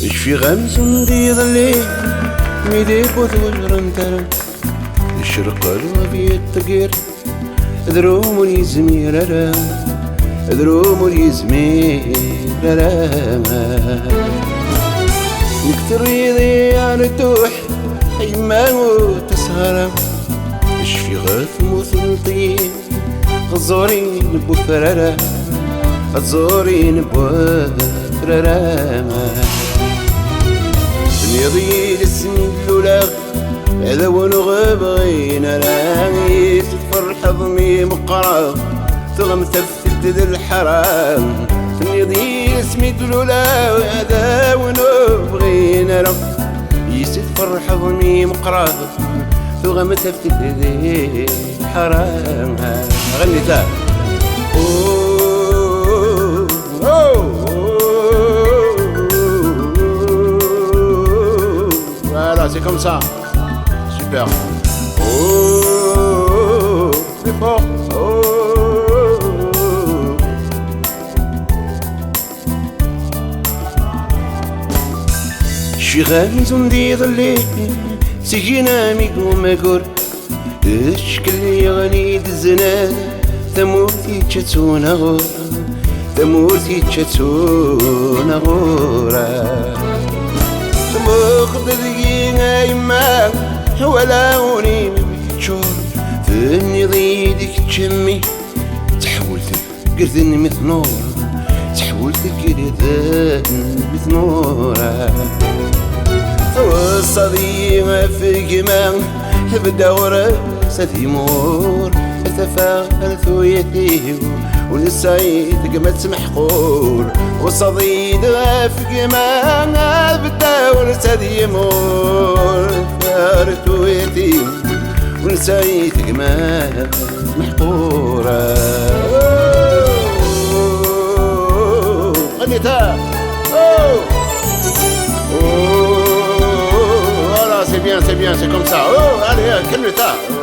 اش في غمس دي ظلي ميدي بوث رنتر الشرق الربيع التقير دروم يزمير را دروم يزمير را نكتر يضي على الدوح ايما وتسهر اش في غاث مثلطين غزورين بوثرارا غزورين بوثرارا يضي السن اللولاغ هذا ونغب غينا راهي تفر حضمي مقرا ثغم تفتت ذي الحرام يضي اسمي اللولاغ هذا ونغب غينا راهي يستفر حضمي مقرا ثغم تفتت ذي الحرام غني تا Voilà, c'est comme ça. Super. Oh, plus fort. Oh. شي غامز ندي ظلي سجينا ميكو ماكور الشكل يغني الزنان ثموتي تشتونا غورا ثموتي تشتونا غورا مخض دقيقة يما ولاوني مبيتشور ثني ضيدك تشمي تحولت قرذن مثل نور تحولت قرذن مثل نور والصديقة في الجمال بدور ستيمور تفاعل ثويتي ولسايد قمت محقور والصديد في قمان بالدور سديمور ثارت ويتيم ولسايد قمت محقورة غنيتها voilà c'est bien c'est comme ça allez calme-toi